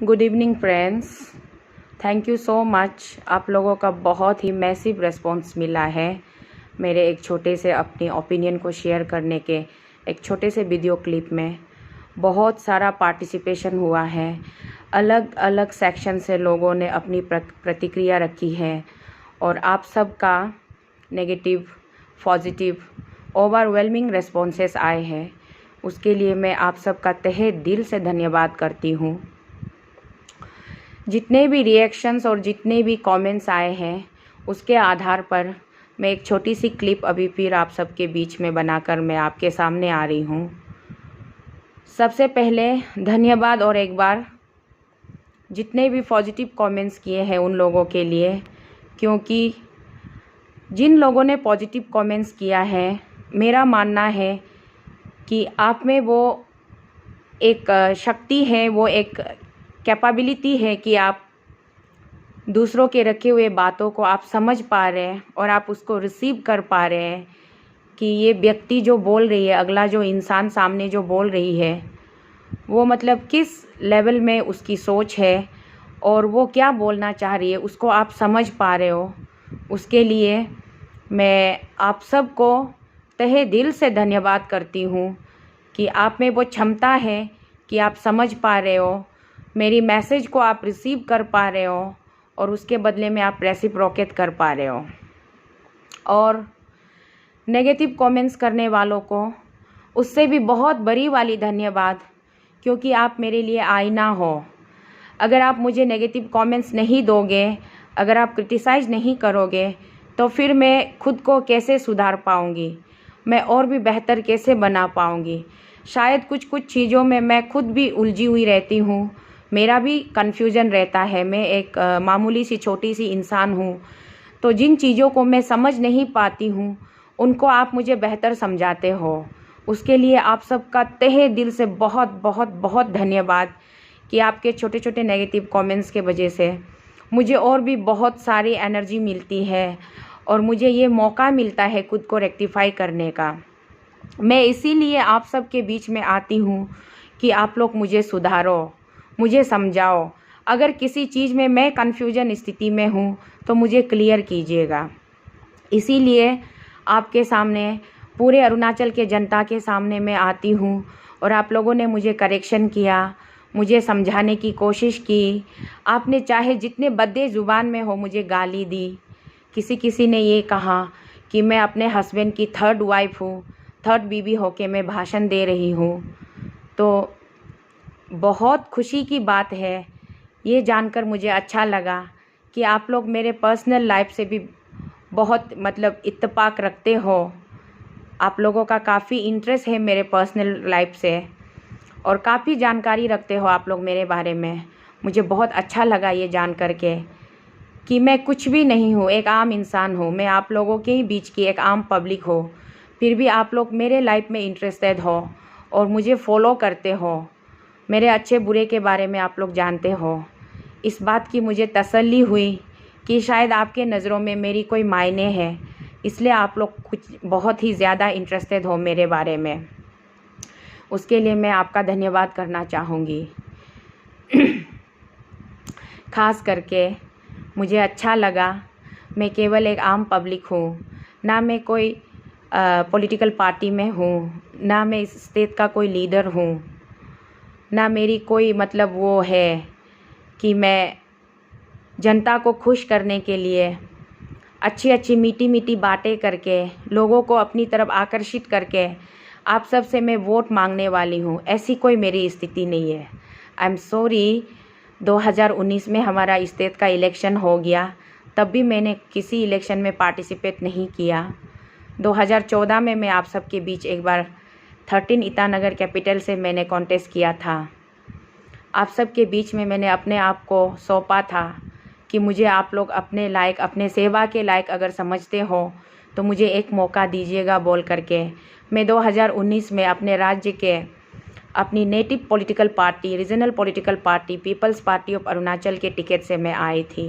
Good evening friends. Thank you so much. आप लोगों का बहुत ही मैसिव रिस्पॉन्स मिला है मेरे एक छोटे से अपनी ओपिनियन को शेयर करने के एक छोटे से वीडियो क्लिप में। बहुत सारा पार्टिसिपेशन हुआ है, अलग अलग सेक्शन से लोगों ने अपनी प्रतिक्रिया रखी है और आप सब का नेगेटिव, पॉजिटिव, ओवरवेलमिंग रिस्पॉन्सेस आए हैं। उसके लिए मैं आप सब का तहे दिल से धन्यवाद करती हूँ। जितने भी रिएक्शंस और जितने भी कमेंट्स आए हैं उसके आधार पर मैं एक छोटी सी क्लिप अभी फिर आप सबके बीच में बनाकर मैं आपके सामने आ रही हूँ। सबसे पहले धन्यवाद और एक बार जितने भी पॉजिटिव कमेंट्स किए हैं उन लोगों के लिए, क्योंकि जिन लोगों ने पॉजिटिव कमेंट्स किया है मेरा मानना है कि आप में वो एक शक्ति है, वो एक कैपेबिलिटी है कि आप दूसरों के रखे हुए बातों को आप समझ पा रहे हैं और आप उसको रिसीव कर पा रहे हैं कि ये व्यक्ति जो बोल रही है, अगला जो इंसान सामने जो बोल रही है वो मतलब किस लेवल में उसकी सोच है और वो क्या बोलना चाह रही है, उसको आप समझ पा रहे हो। उसके लिए मैं आप सबको तहे दिल से धन्यवाद करती हूँ कि आप में वो क्षमता है कि आप समझ पा रहे हो, मेरी मैसेज को आप रिसीव कर पा रहे हो और उसके बदले में आप रेसिप्रोकेट कर पा रहे हो। और नेगेटिव कमेंट्स करने वालों को उससे भी बहुत बड़ी वाली धन्यवाद, क्योंकि आप मेरे लिए आईना हो। अगर आप मुझे नेगेटिव कमेंट्स नहीं दोगे, अगर आप क्रिटिसाइज़ नहीं करोगे तो फिर मैं खुद को कैसे सुधार पाऊँगी, मैं और भी बेहतर कैसे बना पाऊँगी। शायद कुछ चीज़ों में मैं खुद भी उलझी हुई रहती हूँ, मेरा भी कन्फ्यूजन रहता है। मैं एक मामूली सी छोटी सी इंसान हूँ, तो जिन चीज़ों को मैं समझ नहीं पाती हूँ उनको आप मुझे बेहतर समझाते हो। उसके लिए आप सबका तहे दिल से बहुत बहुत बहुत धन्यवाद कि आपके छोटे छोटे नेगेटिव कमेंट्स के वजह से मुझे और भी बहुत सारी एनर्जी मिलती है और मुझे ये मौका मिलता है खुद को रेक्टिफाई करने का। मैं इसीलिए आप सबके बीच में आती हूँ कि आप लोग मुझे सुधारो, मुझे समझाओ। अगर किसी चीज़ में मैं कन्फ्यूजन स्थिति में हूँ तो मुझे क्लियर कीजिएगा। इसीलिए आपके सामने, पूरे अरुणाचल के जनता के सामने मैं आती हूँ और आप लोगों ने मुझे करेक्शन किया, मुझे समझाने की कोशिश की। आपने चाहे जितने भद्दे ज़ुबान में हो मुझे गाली दी। किसी ने ये कहा कि मैं अपने हस्बैंड की थर्ड वाइफ हूँ, थर्ड बीवी होके मैं भाषण दे रही हूँ। तो बहुत खुशी की बात है, ये जानकर मुझे अच्छा लगा कि आप लोग मेरे पर्सनल लाइफ से भी बहुत मतलब इत्तेफाक रखते हो। आप लोगों का काफ़ी इंटरेस्ट है मेरे पर्सनल लाइफ से और काफ़ी जानकारी रखते हो आप लोग मेरे बारे में। मुझे बहुत अच्छा लगा ये जान कर के कि मैं कुछ भी नहीं हूँ, एक आम इंसान हूँ। मैं आप लोगों के ही बीच की एक आम पब्लिक हो, फिर भी आप लोग मेरे लाइफ में इंटरेस्टेड हो और मुझे फॉलो करते हो। मेरे अच्छे बुरे के बारे में आप लोग जानते हो। इस बात की मुझे तसल्ली हुई कि शायद आपके नज़रों में मेरी कोई मायने है, इसलिए आप लोग कुछ बहुत ही ज़्यादा इंटरेस्टेड हो मेरे बारे में। उसके लिए मैं आपका धन्यवाद करना चाहूँगी। ख़ास करके मुझे अच्छा लगा, मैं केवल एक आम पब्लिक हूँ, ना मैं कोई पॉलिटिकल पार्टी में हूँ, ना मैं इस स्टेट का कोई लीडर हूँ, ना मेरी कोई मतलब वो है कि मैं जनता को खुश करने के लिए अच्छी मीठी मीठी बातें करके लोगों को अपनी तरफ आकर्षित करके आप सब से मैं वोट मांगने वाली हूँ। ऐसी कोई मेरी स्थिति नहीं है। आई एम सॉरी, 2019 में हमारा स्टेट का इलेक्शन हो गया, तब भी मैंने किसी इलेक्शन में पार्टिसिपेट नहीं किया। 2014 में मैं आप सबके बीच एक बार 13 ईटानगर कैपिटल से मैंने कॉन्टेस्ट किया था। आप सबके बीच में मैंने अपने आप को सौंपा था कि मुझे आप लोग अपने लायक, अपने सेवा के लायक अगर समझते हो तो मुझे एक मौका दीजिएगा बोल करके मैं 2019 में अपने राज्य के अपनी native political party, regional political party people's party of Arunachal के टिकट से मैं आई थी।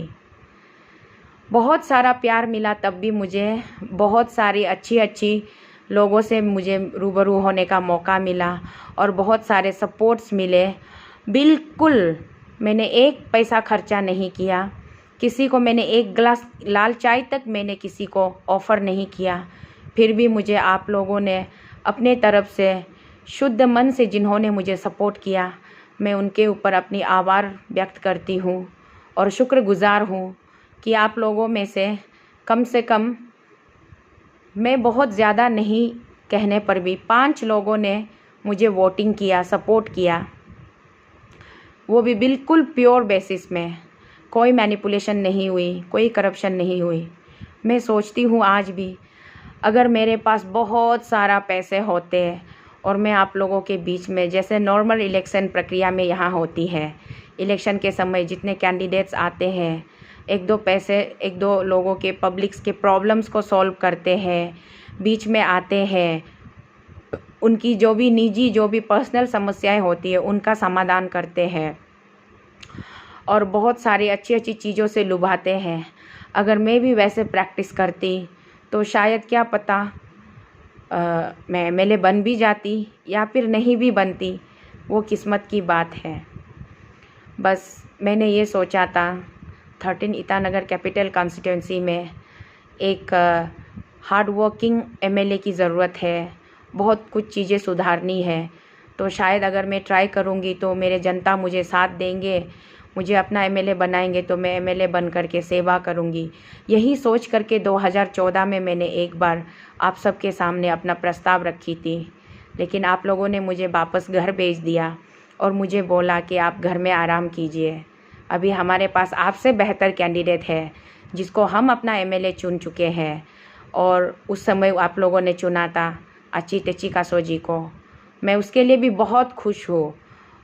बहुत सारा प्यार मिला, तब भी मुझे बहुत सारी अच्छी लोगों से मुझे रूबरू होने का मौका मिला और बहुत सारे सपोर्ट्स मिले। बिल्कुल मैंने एक पैसा खर्चा नहीं किया, किसी को मैंने एक गिलास लाल चाय तक मैंने किसी को ऑफ़र नहीं किया। फिर भी मुझे आप लोगों ने अपने तरफ से शुद्ध मन से जिन्होंने मुझे सपोर्ट किया, मैं उनके ऊपर अपनी आभार व्यक्त करती हूँ और शुक्रगुज़ार हूँ कि आप लोगों में से कम मैं बहुत ज़्यादा नहीं कहने पर भी 5 लोगों ने मुझे वोटिंग किया, सपोर्ट किया, वो भी बिल्कुल प्योर बेसिस में। कोई मैनिपुलेशन नहीं हुई, कोई करप्शन नहीं हुई। मैं सोचती हूँ आज भी अगर मेरे पास बहुत सारा पैसे होते और मैं आप लोगों के बीच में, जैसे नॉर्मल इलेक्शन प्रक्रिया में यहाँ होती है, इलेक्शन के समय जितने कैंडिडेट्स आते हैं, एक दो लोगों के पब्लिक्स के प्रॉब्लम्स को सॉल्व करते हैं, बीच में आते हैं, उनकी जो भी पर्सनल समस्याएं होती है उनका समाधान करते हैं और बहुत सारी अच्छी अच्छी चीज़ों से लुभाते हैं। अगर मैं भी वैसे प्रैक्टिस करती तो शायद क्या पता मैं एमएलए बन भी जाती या फिर नहीं भी बनती, वो किस्मत की बात है। बस मैंने ये सोचा था 13 ईटानगर कैपिटल कॉन्स्टिट्यूंसी में एक हार्ड वर्किंग एमएलए की ज़रूरत है, बहुत कुछ चीज़ें सुधारनी है। तो शायद अगर मैं ट्राई करूँगी तो मेरे जनता मुझे साथ देंगे, मुझे अपना एमएलए बनाएंगे तो मैं एमएलए बन करके सेवा करूँगी। यही सोच करके 2014 में मैंने एक बार आप सबके सामने अपना प्रस्ताव रखी थी, लेकिन आप लोगों ने मुझे वापस घर भेज दिया और मुझे बोला कि आप घर में आराम कीजिए। अभी हमारे पास आपसे बेहतर कैंडिडेट है जिसको हम अपना एमएलए चुन चुके हैं और उस समय आप लोगों ने चुना था अची तेची कासो जी को। मैं उसके लिए भी बहुत खुश हूँ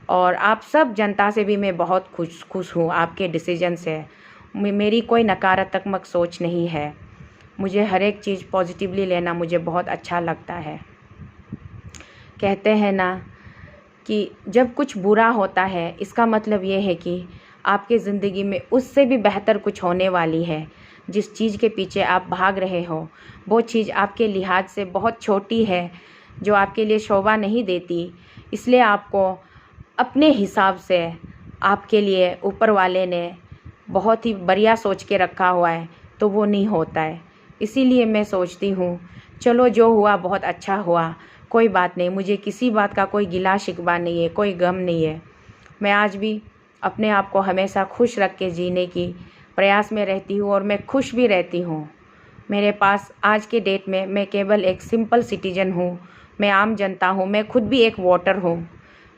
और आप सब जनता से भी मैं बहुत खुश हूँ आपके डिसीजन से। मेरी कोई नकारात्मक सोच नहीं है, मुझे हर एक चीज़ पॉजिटिवली लेना मुझे बहुत अच्छा लगता है। कहते हैं ना कि जब कुछ बुरा होता है इसका मतलब ये है कि आपके ज़िंदगी में उससे भी बेहतर कुछ होने वाली है। जिस चीज़ के पीछे आप भाग रहे हो वो चीज़ आपके लिहाज से बहुत छोटी है, जो आपके लिए शोभा नहीं देती, इसलिए आपको अपने हिसाब से आपके लिए ऊपर वाले ने बहुत ही बढ़िया सोच के रखा हुआ है, तो वो नहीं होता है। इसीलिए मैं सोचती हूँ चलो जो हुआ बहुत अच्छा हुआ, कोई बात नहीं, मुझे किसी बात का कोई गिला शिकवा नहीं है, कोई गम नहीं है। मैं आज भी अपने आप को हमेशा खुश रख के जीने की प्रयास में रहती हूँ और मैं खुश भी रहती हूँ। मेरे पास आज के डेट में मैं केवल एक सिंपल सिटीजन हूँ, मैं आम जनता हूँ, मैं खुद भी एक वोटर हूँ।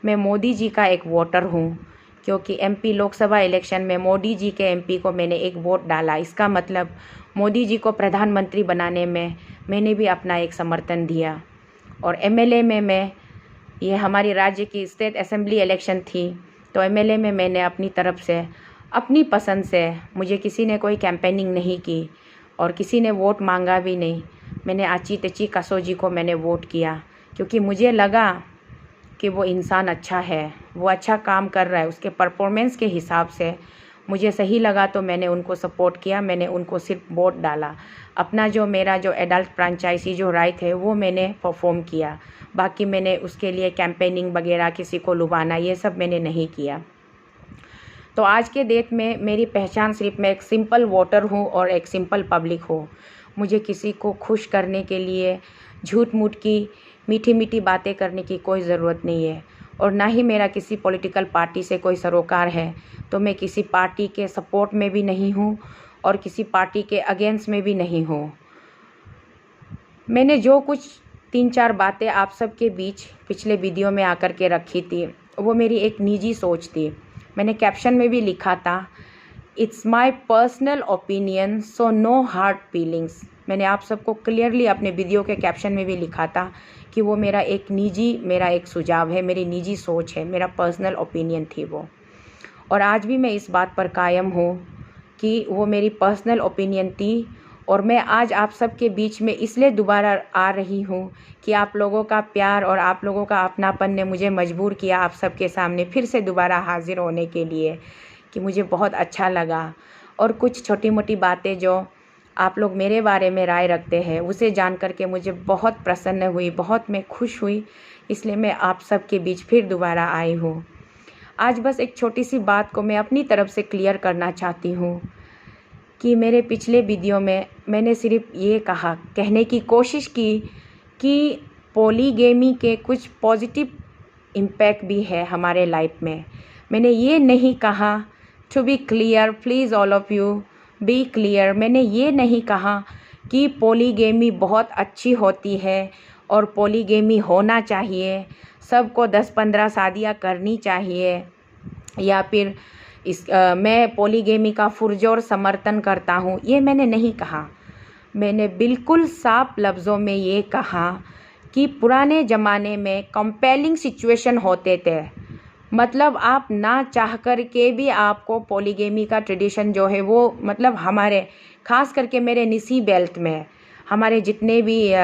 मैं मोदी जी का एक वोटर हूँ क्योंकि एमपी लोकसभा इलेक्शन में मोदी जी के एमपी को मैंने एक वोट डाला। इसका मतलब मोदी जी को प्रधानमंत्री बनाने में मैंने भी अपना एक समर्थन दिया। और एमएलए में मैं, ये हमारी राज्य की स्टेट असेंबली इलेक्शन थी, तो एमएलए में मैंने अपनी तरफ से, अपनी पसंद से, मुझे किसी ने कोई कैंपेनिंग नहीं की और किसी ने वोट मांगा भी नहीं। मैंने आची तेची कासो जी को मैंने वोट किया क्योंकि मुझे लगा कि वो इंसान अच्छा है, वो अच्छा काम कर रहा है, उसके परफॉर्मेंस के हिसाब से मुझे सही लगा तो मैंने उनको सपोर्ट किया, मैंने उनको सिर्फ वोट डाला। अपना मेरा जो एडल्ट फ्रेंचाइजी जो राइट है वो मैंने परफॉर्म किया, बाकी मैंने उसके लिए कैंपेनिंग वगैरह, किसी को लुभाना, ये सब मैंने नहीं किया। तो आज के डेट में मेरी पहचान सिर्फ मैं एक सिंपल वोटर हूँ और एक सिंपल पब्लिक हूँ। मुझे किसी को खुश करने के लिए झूठ मूठ की मीठी मीठी बातें करने की कोई ज़रूरत नहीं है और ना ही मेरा किसी पॉलिटिकल पार्टी से कोई सरोकार है। तो मैं किसी पार्टी के सपोर्ट में भी नहीं हूँ और किसी पार्टी के अगेंस्ट में भी नहीं हूँ। मैंने जो कुछ 3-4 बातें आप सबके बीच पिछले वीडियो में आकर के रखी थी वो मेरी एक निजी सोच थी। मैंने कैप्शन में भी लिखा था, it's my personal opinion so no hard feelings. मैंने आप सबको क्लियरली अपने वीडियो के कैप्शन में भी लिखा था कि वो मेरा एक सुझाव है, मेरी निजी सोच है, मेरा पर्सनल ओपिनियन थी वो। और आज भी मैं इस बात पर कायम हूँ कि वो मेरी पर्सनल ओपिनियन थी और मैं आज आप सबके बीच में इसलिए दोबारा आ रही हूँ कि आप लोगों का प्यार और आप लोगों का अपनापन ने मुझे मजबूर किया आप सबके सामने फिर से दोबारा हाजिर होने के लिए, कि मुझे बहुत अच्छा लगा। और कुछ छोटी मोटी बातें जो आप लोग मेरे बारे में राय रखते हैं उसे जान करके मुझे बहुत प्रसन्न हुई, बहुत मैं खुश हुई, इसलिए मैं आप सबके बीच फिर दोबारा आई हूँ। आज बस एक छोटी सी बात को मैं अपनी तरफ से क्लियर करना चाहती हूँ कि मेरे पिछले वीडियो में मैंने सिर्फ ये कहने की कोशिश की कि पॉलीगेमी के कुछ पॉजिटिव इम्पैक्ट भी है हमारे लाइफ में। मैंने ये नहीं कहा, to be clear please all of you be clear, मैंने ये नहीं कहा कि पॉलीगेमी बहुत अच्छी होती है और पॉलीगेमी होना चाहिए, सबको 10-15 शादियाँ करनी चाहिए, या फिर मैं पॉलीगेमी का पुरजोर समर्थन करता हूँ, ये मैंने नहीं कहा। मैंने बिल्कुल साफ लफ्ज़ों में ये कहा कि पुराने ज़माने में कंपेलिंग सिचुएशन होते थे, मतलब आप ना चाह कर के भी आपको पॉलीगेमी का ट्रेडिशन जो है वो, मतलब हमारे ख़ास करके मेरे निसी बेल्ट में हमारे जितने भी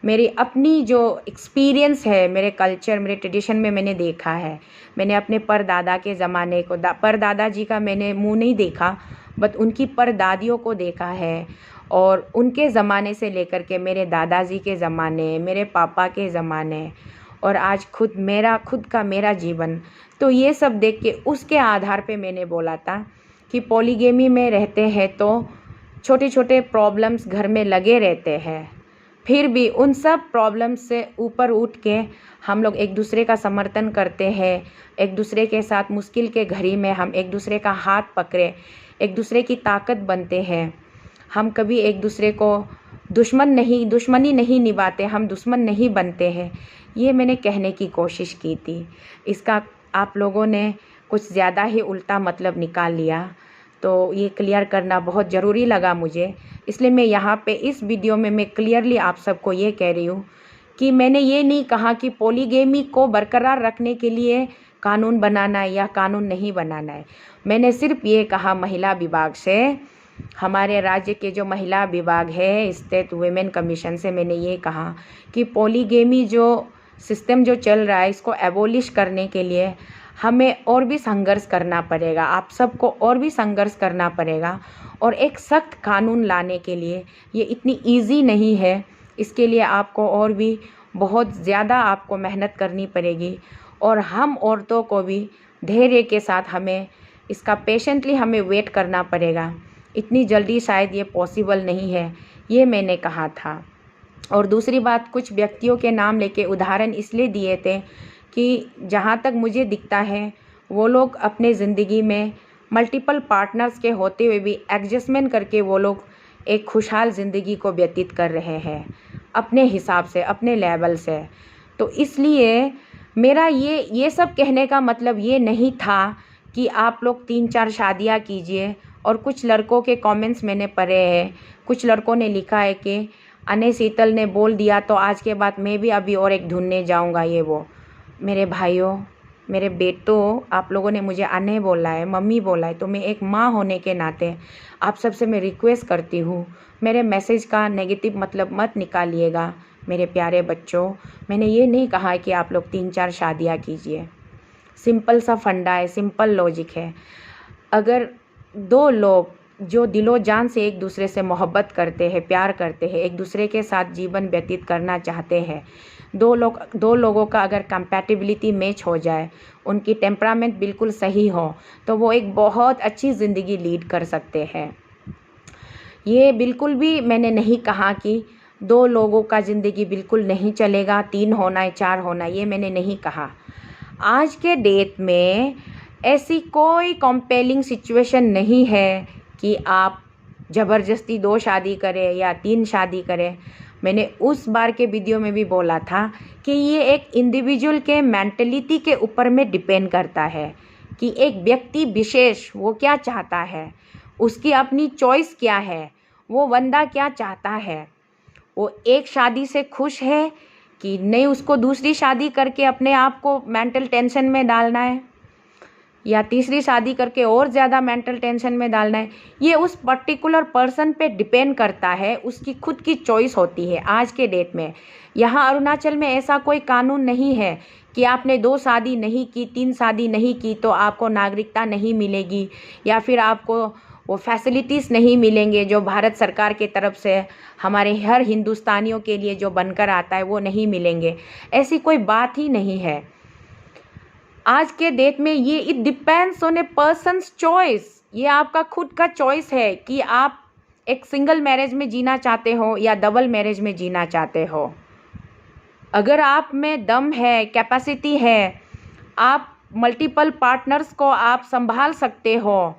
मेरी अपनी जो एक्सपीरियंस है, मेरे कल्चर मेरे ट्रेडिशन में मैंने देखा है। मैंने अपने परदादा के ज़माने को परदादा जी का मैंने मुंह नहीं देखा, बट उनकी परदादियों को देखा है, और उनके ज़माने से लेकर के मेरे दादाजी के ज़माने, मेरे पापा के ज़माने, और आज खुद का मेरा जीवन, तो ये सब देख के उसके आधार पे मैंने बोला था कि पॉलीगेमी में रहते हैं तो छोटे छोटे प्रॉब्लम्स घर में लगे रहते हैं, फिर भी उन सब प्रॉब्लम्स से ऊपर उठ के हम लोग एक दूसरे का समर्थन करते हैं। एक दूसरे के साथ मुश्किल के घड़ी में हम एक दूसरे का हाथ पकड़े, एक दूसरे की ताकत बनते हैं। हम कभी एक दूसरे को दुश्मनी नहीं निभाते, हम दुश्मन नहीं बनते हैं। ये मैंने कहने की कोशिश की थी। इसका आप लोगों ने कुछ ज़्यादा ही उल्टा मतलब निकाल लिया, तो ये क्लियर करना बहुत ज़रूरी लगा मुझे। इसलिए मैं यहाँ पे इस वीडियो में मैं क्लियरली आप सबको ये कह रही हूँ कि मैंने ये नहीं कहा कि पॉलीगेमी को बरकरार रखने के लिए कानून बनाना है या कानून नहीं बनाना है। मैंने सिर्फ ये कहा महिला विभाग से, हमारे राज्य के जो महिला विभाग है, स्टेट वुमेन कमीशन से मैंने ये कहा कि पॉलीगेमी जो सिस्टम जो चल रहा है इसको एबॉलिश करने के लिए हमें और भी संघर्ष करना पड़ेगा, आप सबको और भी संघर्ष करना पड़ेगा, और एक सख्त कानून लाने के लिए ये इतनी इजी नहीं है। इसके लिए आपको और भी बहुत ज़्यादा आपको मेहनत करनी पड़ेगी, और हम औरतों को भी धैर्य के साथ हमें इसका पेशेंटली हमें वेट करना पड़ेगा। इतनी जल्दी शायद ये पॉसिबल नहीं है, ये मैंने कहा था। और दूसरी बात, कुछ व्यक्तियों के नाम लेके उदाहरण इसलिए दिए थे कि जहाँ तक मुझे दिखता है वो लोग अपने ज़िंदगी में मल्टीपल पार्टनर्स के होते हुए भी एडजस्टमेंट करके वो लोग एक खुशहाल ज़िंदगी को व्यतीत कर रहे हैं अपने हिसाब से, अपने लेवल से। तो इसलिए मेरा ये सब कहने का मतलब ये नहीं था कि आप लोग 3-4 शादियाँ कीजिए। और कुछ लड़कों के कमेंट्स मैंने पढ़े हैं, कुछ लड़कों ने लिखा है कि अने शीतल ने बोल दिया तो आज के बाद मैं भी अभी और एक ढूंढने जाऊंगा, ये वो। मेरे भाइयों, मेरे बेटों, आप लोगों ने मुझे अने बोला है, मम्मी बोला है, तो मैं एक माँ होने के नाते आप सबसे मैं रिक्वेस्ट करती हूँ, मेरे मैसेज का नेगेटिव मतलब मत निकालिएगा मेरे प्यारे बच्चों। मैंने ये नहीं कहा कि आप लोग 3-4 शादियाँ कीजिए। सिंपल सा फंडा है, सिंपल लॉजिक है। अगर 2 लोग जो दिलो जान से एक दूसरे से मोहब्बत करते हैं, प्यार करते हैं, एक दूसरे के साथ जीवन व्यतीत करना चाहते हैं, 2 लोगों का अगर कंपैटिबिलिटी मैच हो जाए, उनकी टेम्परामेंट बिल्कुल सही हो, तो वो एक बहुत अच्छी ज़िंदगी लीड कर सकते हैं। ये बिल्कुल भी मैंने नहीं कहा कि 2 लोगों का ज़िंदगी बिल्कुल नहीं चलेगा, 3 होना है, 4 होना, ये मैंने नहीं कहा। आज के डेट में ऐसी कोई कंपेलिंग सिचुएशन नहीं है कि आप ज़बरदस्ती 2 शादी करें या 3 शादी करें। मैंने उस बार के वीडियो में भी बोला था कि ये एक इंडिविजुअल के मेंटलिटी के ऊपर में डिपेंड करता है कि एक व्यक्ति विशेष वो क्या चाहता है, उसकी अपनी चॉइस क्या है, वो बंदा क्या चाहता है, वो एक शादी से खुश है कि नहीं उसको दूसरी शादी करके अपने आप को मेंटल टेंशन में डालना है, या तीसरी शादी करके और ज़्यादा मेंटल टेंशन में डालना है। ये उस पर्टिकुलर पर्सन पे डिपेंड करता है, उसकी खुद की चॉइस होती है। आज के डेट में यहाँ अरुणाचल में ऐसा कोई कानून नहीं है कि आपने 2 शादी नहीं की, 3 शादी नहीं की तो आपको नागरिकता नहीं मिलेगी, या फिर आपको वो फैसिलिटीज़ नहीं मिलेंगे जो भारत सरकार के तरफ से हमारे हर हिंदुस्तानियों के लिए जो बनकर आता है वो नहीं मिलेंगे। ऐसी कोई बात ही नहीं है। आज के डेट में ये it depends on A persons choice. ये आपका खुद का चॉइस है कि आप एक सिंगल मैरिज में जीना चाहते हो या डबल मैरिज में जीना चाहते हो। अगर आप में दम है, कैपेसिटी है, आप मल्टीपल पार्टनर्स को आप संभाल सकते हो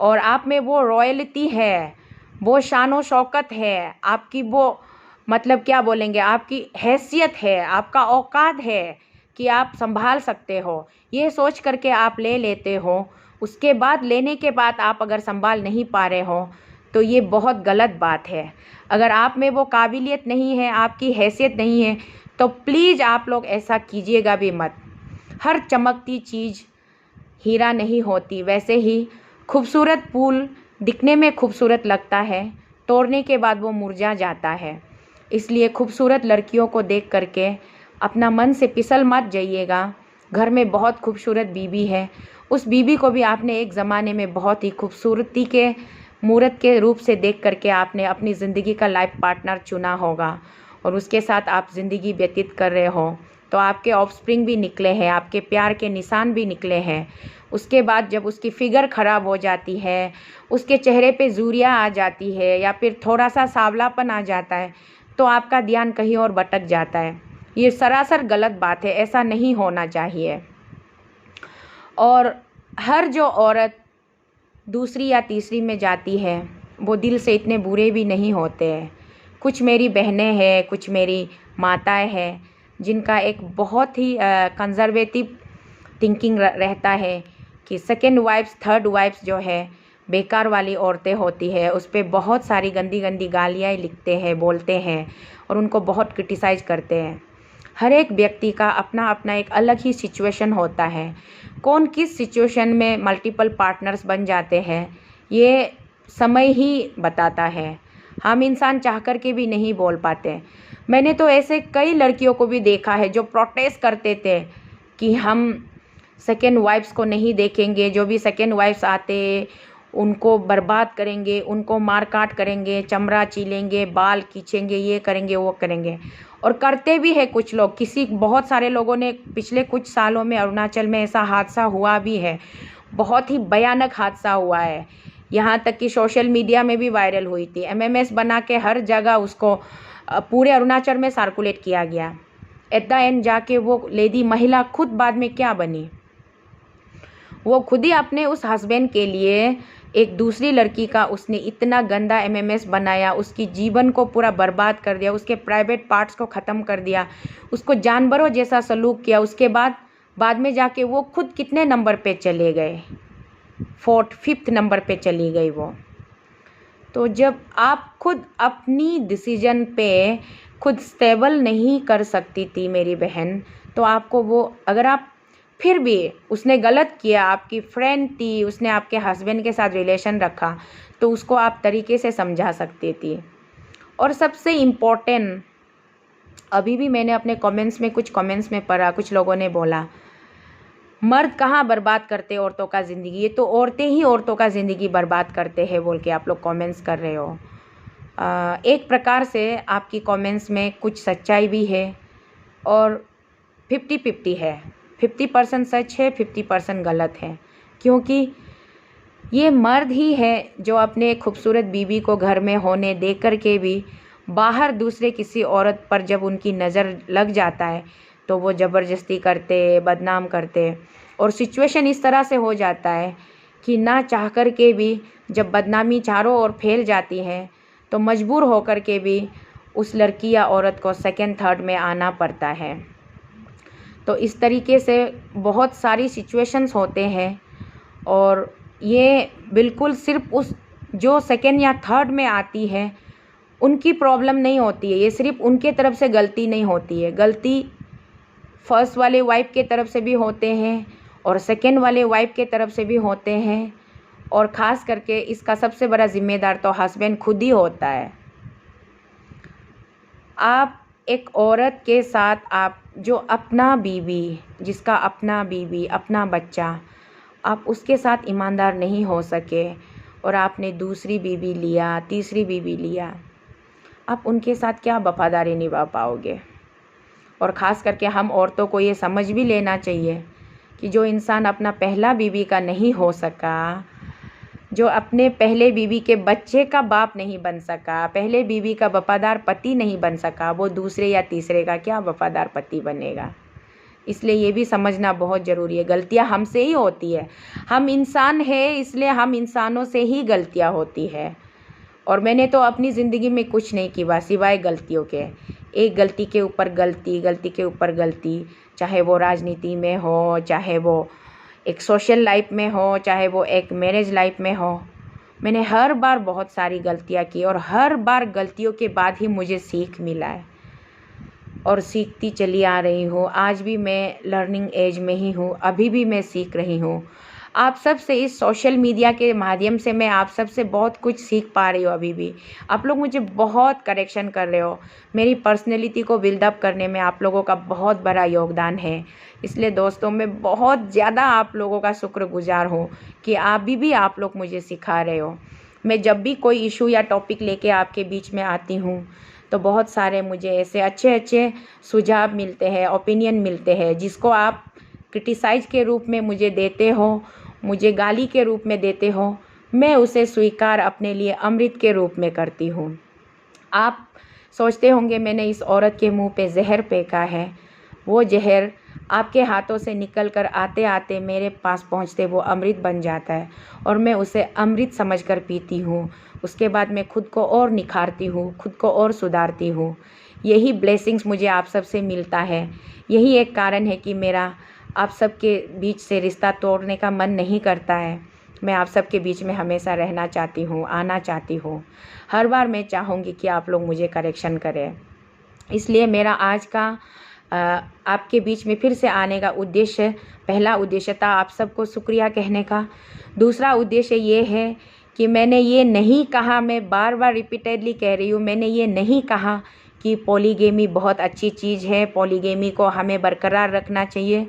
और आप में वो रॉयल्टी है, वो शान और शौकत है, आपकी वो मतलब क्या बोलेंगे, आपकी हैसियत है, आपका औकात है कि आप संभाल सकते हो, ये सोच करके आप ले लेते हो। उसके बाद लेने के बाद आप अगर संभाल नहीं पा रहे हो तो ये बहुत गलत बात है। अगर आप में वो काबिलियत नहीं है, आपकी हैसियत नहीं है, तो प्लीज़ आप लोग ऐसा कीजिएगा भी मत। हर चमकती चीज़ हीरा नहीं होती। वैसे ही खूबसूरत फूल दिखने में खूबसूरत लगता है, तोड़ने के बाद वो मुरझा जाता है। इसलिए खूबसूरत लड़कियों को देख करके अपना मन से फिसल मत जाइएगा। घर में बहुत खूबसूरत बीवी है, उस बीवी को भी आपने एक ज़माने में बहुत ही खूबसूरती के मूरत के रूप से देख करके आपने अपनी ज़िंदगी का लाइफ पार्टनर चुना होगा और उसके साथ आप ज़िंदगी व्यतीत कर रहे हो, तो आपके ऑफस्प्रिंग भी निकले हैं, आपके प्यार के निशान भी निकले हैं। उसके बाद जब उसकी फिगर ख़राब हो जाती है, उसके चेहरे पे झुर्रियाँ आ जाती है या फिर थोड़ा सा सांवलापन आ जाता है, तो आपका ध्यान कहीं और भटक जाता है। ये सरासर गलत बात है, ऐसा नहीं होना चाहिए। और हर जो औरत दूसरी या तीसरी में जाती है वो दिल से इतने बुरे भी नहीं होते हैं। कुछ मेरी बहनें हैं, कुछ मेरी माताएं हैं जिनका एक बहुत ही कंजर्वेटिव थिंकिंग रहता है कि सेकंड वाइफ्स, थर्ड वाइफ्स जो है बेकार वाली औरतें होती है, उस पर बहुत सारी गंदी गंदी गालियाँ लिखते हैं, बोलते हैं और उनको बहुत क्रिटिसाइज करते हैं। हर एक व्यक्ति का अपना अपना एक अलग ही सिचुएशन होता है। कौन किस सिचुएशन में मल्टीपल पार्टनर्स बन जाते हैं ये समय ही बताता है। हम इंसान चाह कर के भी नहीं बोल पाते। मैंने तो ऐसे कई लड़कियों को भी देखा है जो प्रोटेस्ट करते थे कि हम सेकेंड वाइफ्स को नहीं देखेंगे, जो भी सेकेंड वाइफ्स आते उनको बर्बाद करेंगे, उनको मार काट करेंगे, चमड़ा छीलेंगे, बाल खींचेंगे, ये करेंगे वो करेंगे। और करते भी है कुछ लोग। बहुत सारे लोगों ने पिछले कुछ सालों में अरुणाचल में ऐसा हादसा हुआ भी है, बहुत ही भयानक हादसा हुआ है। यहाँ तक कि सोशल मीडिया में भी वायरल हुई थी। एमएमएस बना के हर जगह उसको पूरे अरुणाचल में सर्कुलेट किया गया। एट द एंड जाके वो लेडी महिला खुद बाद में क्या बनी, वो खुद ही अपने उस हस्बैंड के लिए एक दूसरी लड़की का उसने इतना गंदा एमएमएस बनाया, उसकी जीवन को पूरा बर्बाद कर दिया, उसके प्राइवेट पार्ट्स को ख़त्म कर दिया, उसको जानवरों जैसा सलूक किया। उसके बाद में जाके वो खुद कितने नंबर पे चले गए, 5th नंबर पे चली गई वो। तो जब आप खुद अपनी डिसीजन पे खुद स्टेबल नहीं कर सकती थी मेरी बहन, तो आपको वो, अगर आप फिर भी उसने गलत किया, आपकी फ्रेंड थी, उसने आपके हस्बैंड के साथ रिलेशन रखा, तो उसको आप तरीके से समझा सकती थी। और सबसे इम्पोर्टेंट, अभी भी मैंने अपने कमेंट्स में कुछ कमेंट्स में पढ़ा, कुछ लोगों ने बोला मर्द कहाँ बर्बाद करते औरतों का ज़िंदगी, ये तो औरतें ही औरतों का ज़िंदगी बर्बाद करते हैं बोल के आप लोग कमेंट्स कर रहे हो। एक प्रकार से आपकी कमेंट्स में कुछ सच्चाई भी है और 50-50 है। 50% सच है, 50% गलत है। क्योंकि ये मर्द ही है जो अपने खूबसूरत बीवी को घर में होने दे कर के भी बाहर दूसरे किसी औरत पर जब उनकी नज़र लग जाता है तो वो ज़बरदस्ती करते, बदनाम करते। और सिचुएशन इस तरह से हो जाता है कि ना चाह कर के भी जब बदनामी चारों ओर फैल जाती है तो मजबूर होकर के भी उस लड़की या औरत को सेकंड थर्ड में आना पड़ता है। तो इस तरीके से बहुत सारी सिचुएशंस होते हैं और ये बिल्कुल सिर्फ उस जो सेकंड या थर्ड में आती है उनकी प्रॉब्लम नहीं होती है। ये सिर्फ उनके तरफ से गलती नहीं होती है, गलती फर्स्ट वाले वाइफ के तरफ से भी होते हैं और सेकंड वाले वाइफ के तरफ से भी होते हैं। और ख़ास करके इसका सबसे बड़ा जिम्मेदार तो हस्बैंड खुद ही होता है। आप एक औरत के साथ, आप जो अपना बीवी, जिसका अपना बीवी, अपना बच्चा, आप उसके साथ ईमानदार नहीं हो सके और आपने दूसरी बीवी लिया, तीसरी बीवी लिया, आप उनके साथ क्या वफादारी निभा पाओगे। और ख़ास करके हम औरतों को ये समझ भी लेना चाहिए कि जो इंसान अपना पहला बीवी का नहीं हो सका, जो अपने पहले बीवी के बच्चे का बाप नहीं बन सका, पहले बीवी का वफादार पति नहीं बन सका, वो दूसरे या तीसरे का क्या वफादार पति बनेगा। इसलिए ये भी समझना बहुत ज़रूरी है। गलतियाँ हमसे ही होती है, हम इंसान हैं, इसलिए हम इंसानों से ही गलतियाँ होती है। और मैंने तो अपनी ज़िंदगी में कुछ नहीं किया सिवाय गलतियों के, एक गलती के ऊपर गलती, गलती के ऊपर गलती, चाहे वो राजनीति में हो, चाहे वो एक सोशल लाइफ में हो, चाहे वो एक मैरिज लाइफ में हो। मैंने हर बार बहुत सारी गलतियाँ की और हर बार गलतियों के बाद ही मुझे सीख मिला है और सीखती चली आ रही हूँ। आज भी मैं लर्निंग एज में ही हूँ, अभी भी मैं सीख रही हूँ। आप सब से इस सोशल मीडिया के माध्यम से मैं आप सब से बहुत कुछ सीख पा रही हूँ। अभी भी आप लोग मुझे बहुत करेक्शन कर रहे हो, मेरी पर्सनैलिटी को बिल्डअप करने में आप लोगों का बहुत बड़ा योगदान है। इसलिए दोस्तों मैं बहुत ज़्यादा आप लोगों का शुक्रगुजार हूँ कि आप लोग मुझे सिखा रहे हो। मैं जब भी कोई इशू या टॉपिक लेके आपके बीच में आती हूँ तो बहुत सारे मुझे ऐसे अच्छे अच्छे सुझाव मिलते हैं, ओपिनियन मिलते हैं, जिसको आप क्रिटिसाइज के रूप में मुझे देते हो, मुझे गाली के रूप में देते हो, मैं उसे स्वीकार अपने लिए अमृत के रूप में करती हूँ। आप सोचते होंगे मैंने इस औरत के मुंह पे जहर फेंका है, वो जहर आपके हाथों से निकल कर आते आते मेरे पास पहुँचते वो अमृत बन जाता है और मैं उसे अमृत समझकर पीती हूँ। उसके बाद मैं खुद को और निखारती हूँ, खुद को और सुधारती हूँ। यही ब्लेसिंग्स मुझे आप सब से मिलता है। यही एक कारण है कि मेरा आप सबके बीच से रिश्ता तोड़ने का मन नहीं करता है। मैं आप सबके बीच में हमेशा रहना चाहती हूँ, आना चाहती हूँ। हर बार मैं चाहूँगी कि आप लोग मुझे करेक्शन करें। इसलिए मेरा आज का आपके बीच में फिर से आने का उद्देश्य, पहला उद्देश्य था आप सबको शुक्रिया कहने का। दूसरा उद्देश्य ये है कि मैंने ये नहीं कहा, मैं बार बार रिपीटेडली कह रही हूँ, मैंने ये नहीं कहा कि पॉलीगेमी बहुत अच्छी चीज़ है, पॉलीगेमी को हमें बरकरार रखना चाहिए।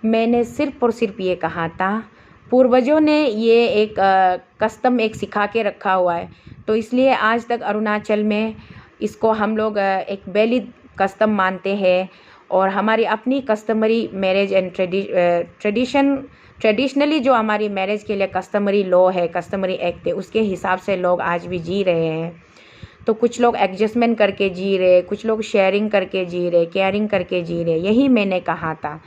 मैंने सिर्फ़ और सिर्फ ये कहा था, पूर्वजों ने ये एक कस्टम एक सिखा के रखा हुआ है, तो इसलिए आज तक अरुणाचल में इसको हम लोग एक वैलिड कस्टम मानते हैं और हमारी अपनी कस्टमरी मैरिज एंड ट्रेडिशनली जो हमारी मैरिज के लिए कस्टमरी लॉ है, कस्टमरी एक्ट है, उसके हिसाब से लोग आज भी जी रहे हैं। तो कुछ लोग एडजस्टमेंट करके जी रहे, कुछ लोग शेयरिंग करके जी रहे, केयरिंग करके जी रहे। यही मैंने कहा था।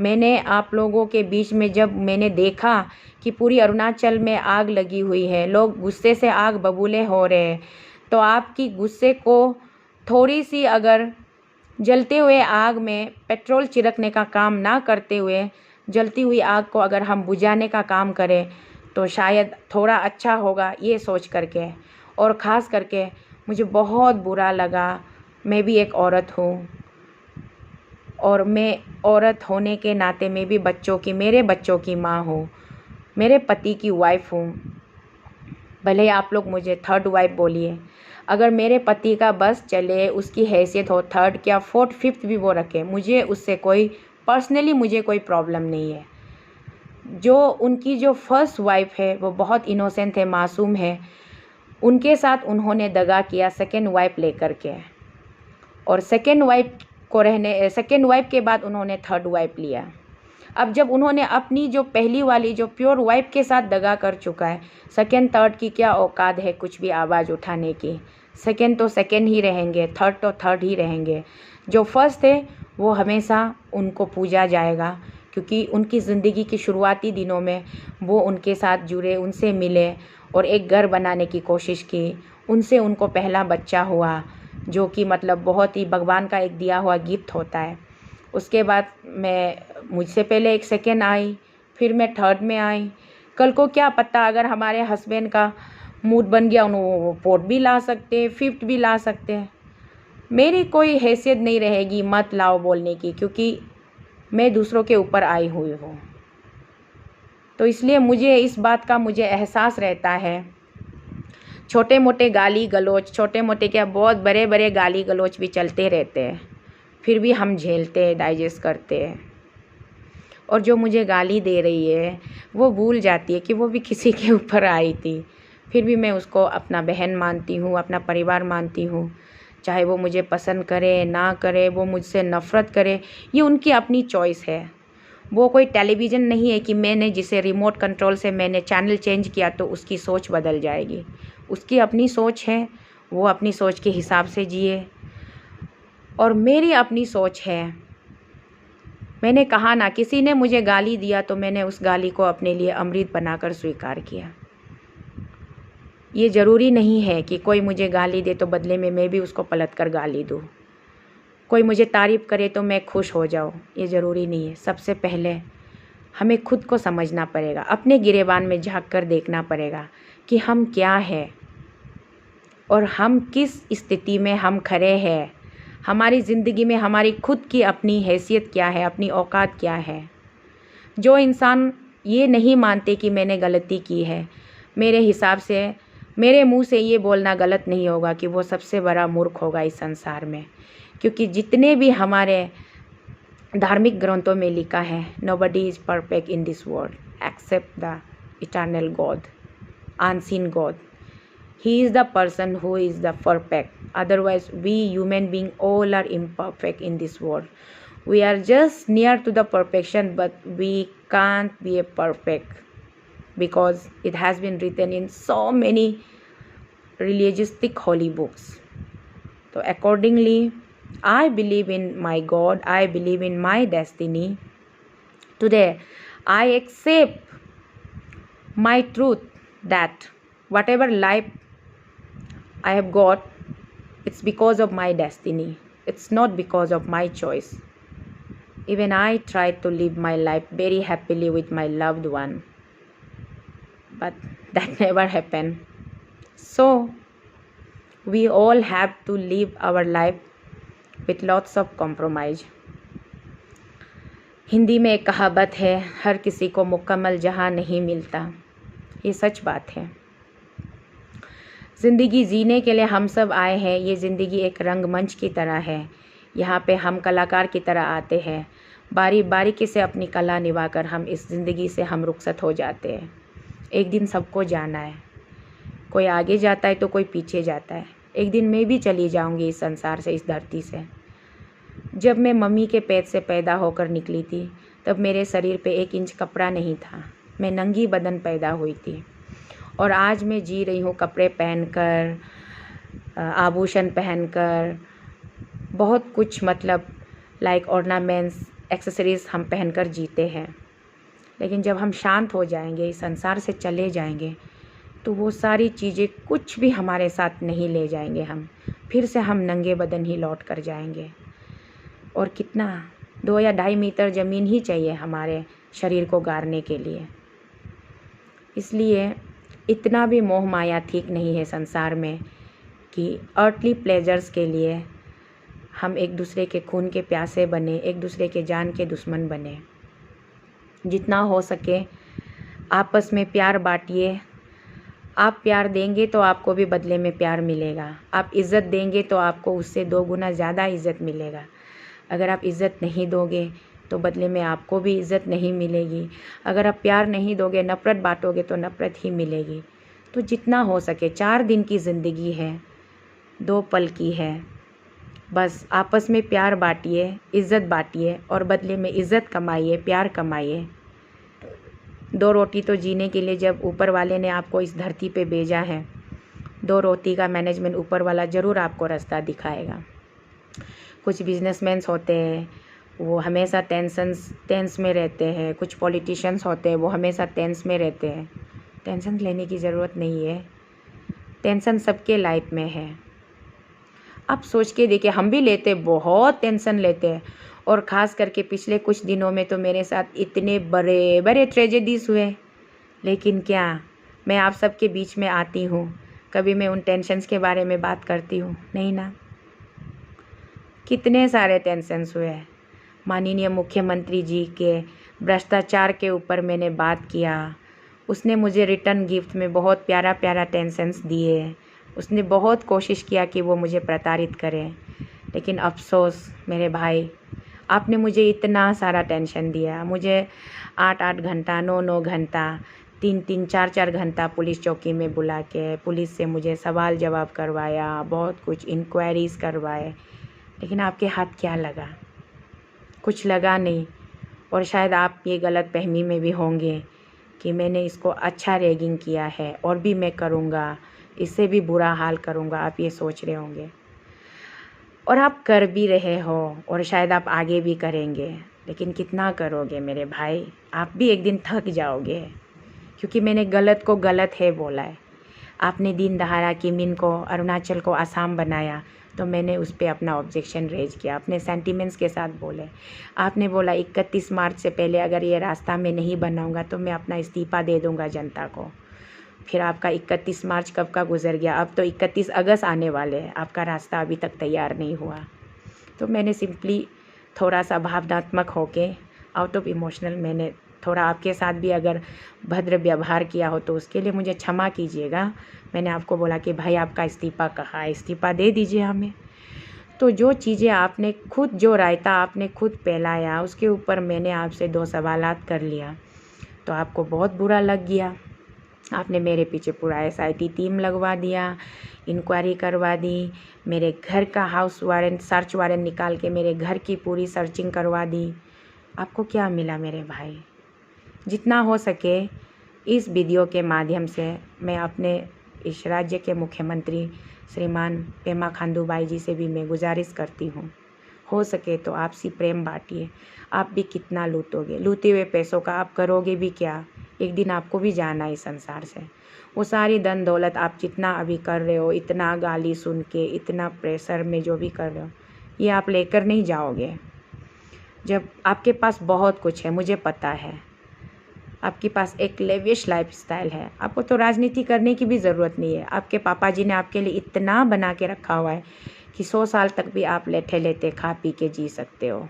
मैंने आप लोगों के बीच में जब मैंने देखा कि पूरी अरुणाचल में आग लगी हुई है, लोग गुस्से से आग बबूले हो रहे हैं, तो आपकी गुस्से को थोड़ी सी अगर जलते हुए आग में पेट्रोल छिड़कने का काम ना करते हुए जलती हुई आग को अगर हम बुझाने का काम करें तो शायद थोड़ा अच्छा होगा, ये सोच करके। और ख़ास करके मुझे बहुत बुरा लगा, मैं भी एक औरत हूँ और मैं औरत होने के नाते मैं भी मेरे बच्चों की माँ हूँ, मेरे पति की वाइफ हूँ। भले आप लोग मुझे थर्ड वाइफ बोलिए, अगर मेरे पति का बस चले, उसकी हैसियत हो थर्ड क्या फोर्थ फिफ्थ भी वो रखे, मुझे उससे कोई पर्सनली मुझे कोई प्रॉब्लम नहीं है। जो उनकी जो फर्स्ट वाइफ है वो बहुत इनोसेंट है, मासूम है, उनके साथ उन्होंने दगा किया सेकेंड वाइफ लेकर के, और सेकेंड वाइफ के बाद उन्होंने थर्ड वाइफ लिया। अब जब उन्होंने अपनी जो पहली वाली जो प्योर वाइफ के साथ दगा कर चुका है, सेकेंड थर्ड की क्या औकात है कुछ भी आवाज़ उठाने की। सेकेंड तो सेकेंड ही रहेंगे, थर्ड तो थर्ड ही रहेंगे। जो फर्स्ट थे वो हमेशा उनको पूजा जाएगा, क्योंकि उनकी ज़िंदगी की शुरुआती दिनों में वो उनके साथ जुड़े, उनसे मिले और एक घर बनाने की कोशिश की। उनसे उनको पहला बच्चा हुआ, जो कि मतलब बहुत ही भगवान का एक दिया हुआ गिफ्ट होता है। उसके बाद मुझसे पहले एक सेकेंड आई, फिर मैं थर्ड में आई। कल को क्या पता अगर हमारे हस्बैंड का मूड बन गया, वो फोर्थ भी ला सकते हैं, फिफ्थ भी ला सकते हैं। मेरी कोई हैसियत नहीं रहेगी मत लाओ बोलने की, क्योंकि मैं दूसरों के ऊपर आई हुई हूँ। तो इसलिए मुझे इस बात का मुझे एहसास रहता है। छोटे मोटे गाली गलौज, छोटे मोटे क्या बहुत बड़े बड़े गाली गलौज भी चलते रहते हैं, फिर भी हम झेलते हैं, डाइजेस्ट करते हैं। और जो मुझे गाली दे रही है वो भूल जाती है कि वो भी किसी के ऊपर आई थी, फिर भी मैं उसको अपना बहन मानती हूँ, अपना परिवार मानती हूँ। चाहे वो मुझे पसंद करे ना करे, वो मुझसे नफ़रत करे, ये उनकी अपनी चॉइस है। वो कोई टेलीविज़न नहीं है कि मैंने जिसे रिमोट कंट्रोल से मैंने चैनल चेंज किया तो उसकी सोच बदल जाएगी। उसकी अपनी सोच है, वो अपनी सोच के हिसाब से जिए, और मेरी अपनी सोच है। मैंने कहा ना, किसी ने मुझे गाली दिया तो मैंने उस गाली को अपने लिए अमृत बनाकर स्वीकार किया। ये ज़रूरी नहीं है कि कोई मुझे गाली दे तो बदले में मैं भी उसको पलट कर गाली दूँ। कोई मुझे तारीफ़ करे तो मैं खुश हो जाऊँ, ये ज़रूरी नहीं है। सबसे पहले हमें खुद को समझना पड़ेगा, अपने गिरेबान में झांक कर देखना पड़ेगा कि हम क्या हैं और हम किस स्थिति में हम खड़े हैं। हमारी ज़िंदगी में हमारी खुद की अपनी हैसियत क्या है, अपनी औकात क्या है। जो इंसान ये नहीं मानते कि मैंने गलती की है, मेरे हिसाब से मेरे मुंह से ये बोलना गलत नहीं होगा कि वो सबसे बड़ा मूर्ख होगा इस संसार में। क्योंकि जितने भी हमारे धार्मिक ग्रंथों में लिखा है, nobody is perfect in this world accept the eternal God, unseen God. He is the person who is the perfect. Otherwise, we human beings all are imperfect in this world. We are just near to the perfection, but we can't be a perfect because it has been written in so many religiously holy books. So accordingly, I believe in my God. I believe in my destiny. Today, I accept my truth that whatever life I have got, it's because of my destiny. It's not because of my choice. Even I tried to live my life very happily with my loved one, but that never happened. So, we all have to live our life with lots of compromise. Hindi में एक कहावत है, हर किसी को मुकम्मल जहां नहीं मिलता। ये सच बात है। ज़िंदगी जीने के लिए हम सब आए हैं। ये ज़िंदगी एक रंगमंच की तरह है। यहाँ पे हम कलाकार की तरह आते हैं। बारीकी से अपनी कला निभाकर हम इस ज़िंदगी से हम रुखसत हो जाते हैं। एक दिन सबको जाना है। कोई आगे जाता है तो कोई पीछे जाता है। एक दिन मैं भी चली जाऊँगी इस संसार से, इस धरती से। जब मैं मम्मी के पेट से पैदा होकर निकली थी तब मेरे शरीर पे 1 इंच कपड़ा नहीं था। मैं नंगी बदन पैदा हुई थी और आज मैं जी रही हूँ कपड़े पहनकर, आभूषण पहनकर, बहुत कुछ, मतलब लाइक ऑर्नामेंट्स, एक्सेसरीज़ हम पहनकर जीते हैं। लेकिन जब हम शांत हो जाएंगे, इस संसार से चले जाएंगे, तो वो सारी चीज़ें कुछ भी हमारे साथ नहीं ले जाएंगे। हम फिर से हम नंगे बदन ही लौट कर जाएंगे। और कितना 2 या 2.5 मीटर ज़मीन ही चाहिए हमारे शरीर को गाड़ने के लिए। इसलिए इतना भी मोह माया ठीक नहीं है संसार में कि अर्थली प्लेजर्स के लिए हम एक दूसरे के खून के प्यासे बने, एक दूसरे के जान के दुश्मन बने। जितना हो सके आपस में प्यार बांटिए। आप प्यार देंगे तो आपको भी बदले में प्यार मिलेगा। आप इज़्ज़त देंगे तो आपको उससे 2 गुना ज़्यादा इज़्ज़त मिलेगा। अगर आप इज़्ज़त नहीं दोगे तो बदले में आपको भी इज़्ज़त नहीं मिलेगी। अगर आप प्यार नहीं दोगे, नफ़रत बांटोगे तो नफ़रत ही मिलेगी। तो जितना हो सके, 4 दिन की ज़िंदगी है, 2 पल की है। बस आपस में प्यार बांटिए, इज़्ज़त बांटिए और बदले में इज़्ज़त कमाइए, प्यार कमाइए। 2 रोटी तो जीने के लिए जब ऊपर वाले ने आपको इस धरती पे भेजा है, 2 रोटी का मैनेजमेंट ऊपर वाला ज़रूर आपको रास्ता दिखाएगा। कुछ बिजनेसमैन होते हैं, वो हमेशा टेंस में रहते हैं। कुछ पॉलिटिशियंस होते हैं, वो हमेशा टेंस में रहते हैं। टेंशन लेने की ज़रूरत नहीं है। टेंशन सबके लाइफ में है। आप सोच के देखिए, हम भी लेते, बहुत टेंशन लेते हैं। और ख़ास करके पिछले कुछ दिनों में तो मेरे साथ इतने बड़े बड़े ट्रेजेडीज़ हुए। लेकिन क्या मैं आप सबके बीच में आती हूँ, कभी मैं उन टेंशन्स के बारे में बात करती हूँ? नहीं ना। कितने सारे टेंशन्स हुए। माननीय मुख्यमंत्री जी के भ्रष्टाचार के ऊपर मैंने बात किया। उसने मुझे रिटर्न गिफ्ट में बहुत प्यारा प्यारा टेंशन्स दिए। उसने बहुत कोशिश किया कि वो मुझे प्रताड़ित करें। लेकिन अफसोस मेरे भाई, आपने मुझे इतना सारा टेंशन दिया। मुझे 8-8 घंटा, 9-9 घंटा, 3-3, 4-4 घंटा पुलिस चौकी में बुला के पुलिस से मुझे सवाल जवाब करवाया, बहुत कुछ इंक्वायरीज़ करवाए। लेकिन आपके हाथ क्या लगा? कुछ लगा नहीं। और शायद आप ये गलत फहमी में भी होंगे कि मैंने इसको अच्छा रैगिंग किया है और भी मैं करूँगा, इससे भी बुरा हाल करूँगा, आप ये सोच रहे होंगे। और आप कर भी रहे हो और शायद आप आगे भी करेंगे, लेकिन कितना करोगे मेरे भाई? आप भी एक दिन थक जाओगे, क्योंकि मैंने गलत को गलत है बोला है। आपने दिन दहाड़ा किमिन को, अरुणाचल को आसाम बनाया, तो मैंने उस पर अपना ऑब्जेक्शन रेज किया। आपने सेंटिमेंट्स के साथ बोले। आपने बोला 31 मार्च से पहले अगर ये रास्ता मैं नहीं बनाऊंगा तो मैं अपना इस्तीफ़ा दे दूंगा जनता को। फिर आपका 31 मार्च कब का गुजर गया, अब तो 31 अगस्त आने वाले हैं, आपका रास्ता अभी तक तैयार नहीं हुआ। तो मैंने सिंपली थोड़ा सा भावनात्मक होके, आउट ऑफ इमोशनल, मैंने थोड़ा आपके साथ भी अगर भद्र व्यवहार किया हो तो उसके लिए मुझे क्षमा कीजिएगा। मैंने आपको बोला कि भाई आपका इस्तीफ़ा कहाँ है, इस्तीफ़ा दे दीजिए हमें। तो जो चीज़ें आपने खुद, जो रायता आपने खुद फैलाया, उसके ऊपर मैंने आपसे 2 सवालात कर लिया तो आपको बहुत बुरा लग गया। आपने मेरे पीछे पूरा SIT टीम लगवा दिया, इंक्वायरी करवा दी, मेरे घर का हाउस वारंट, सर्च वारंट निकाल के मेरे घर की पूरी सर्चिंग करवा दी। आपको क्या मिला मेरे भाई? जितना हो सके इस वीडियो के माध्यम से मैं अपने इस राज्य के मुख्यमंत्री श्रीमान पेमा खांडू भाई जी से भी मैं गुजारिश करती हूँ, हो सके तो आपसी प्रेम बांटिए। आप भी कितना लूटोगे? लूटे हुए पैसों का आप करोगे भी क्या? एक दिन आपको भी जाना है इस संसार से। वो सारी धन दौलत आप जितना अभी कर रहे हो, इतना गाली सुन के, इतना प्रेशर में जो भी कर रहे हो, ये आप लेकर नहीं जाओगे। जब आपके पास बहुत कुछ है, मुझे पता है, आपके पास एक लेविश लाइफस्टाइल है, आपको तो राजनीति करने की भी ज़रूरत नहीं है। आपके पापा जी ने आपके लिए इतना बना के रखा हुआ है कि 100 साल तक भी आप लेटे लेटे खा पी के जी सकते हो।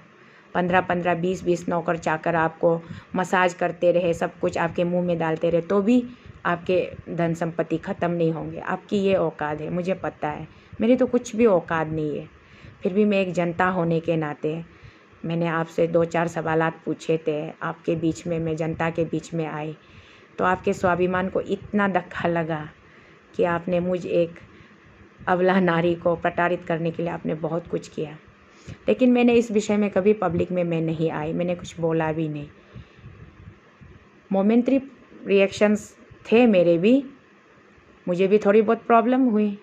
15-15, 20-20 नौकर चाकर आपको मसाज करते रहे, सब कुछ आपके मुंह में डालते रहे, तो भी आपके धन संपत्ति ख़त्म नहीं होंगे। आपकी ये औकात है, मुझे पता है। मेरी तो कुछ भी औकात नहीं है, फिर भी मैं एक जनता होने के नाते मैंने आपसे 2-4 सवालात पूछे थे। आपके बीच में, मैं जनता के बीच में आई तो आपके स्वाभिमान को इतना धक्का लगा कि आपने मुझ एक अबला नारी को प्रताड़ित करने के लिए आपने बहुत कुछ किया। लेकिन मैंने इस विषय में कभी पब्लिक में मैं नहीं आई, मैंने कुछ बोला भी नहीं। मोमेंट्री रिएक्शंस थे मेरे भी, मुझे भी थोड़ी बहुत प्रॉब्लम हुई,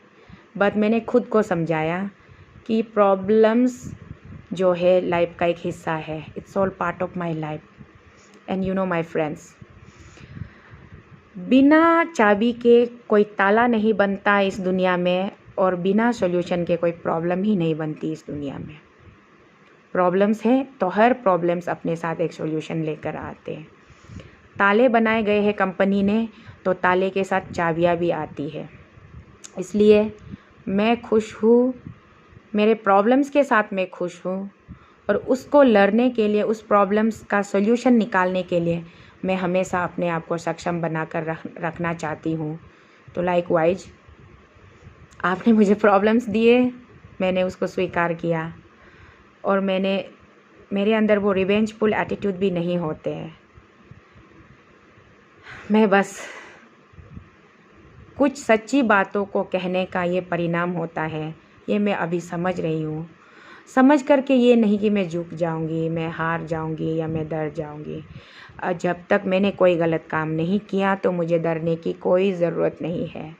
बट मैंने खुद को समझाया कि प्रॉब्लम्स जो है लाइफ का एक हिस्सा है। It's all part of my life. And you know my friends, बिना चाबी के कोई ताला नहीं बनता इस दुनिया में, और बिना सॉल्यूशन के कोई प्रॉब्लम ही नहीं बनती इस दुनिया में। प्रॉब्लम्स है तो हर प्रॉब्लम्स अपने साथ एक सॉल्यूशन लेकर आते हैं। ताले बनाए गए हैं कंपनी ने, तो ताले के साथ चाबियाँ भी आती है। इसलिए मैं खुश हूँ, मेरे प्रॉब्लम्स के साथ मैं खुश हूँ, और उसको लड़ने के लिए, उस प्रॉब्लम्स का सॉल्यूशन निकालने के लिए मैं हमेशा अपने आप को सक्षम बनाकर रखना चाहती हूँ। तो लाइकवाइज आपने मुझे प्रॉब्लम्स दिए, मैंने उसको स्वीकार किया, और मेरे अंदर वो रिवेंजफुल एटीट्यूड भी नहीं होते हैं। मैं बस कुछ सच्ची बातों को कहने का ये परिणाम होता है, ये मैं अभी समझ रही हूँ। समझ करके ये नहीं कि मैं झुक जाऊँगी, मैं हार जाऊँगी या मैं डर जाऊँगी। जब तक मैंने कोई गलत काम नहीं किया तो मुझे डरने की कोई ज़रूरत नहीं है।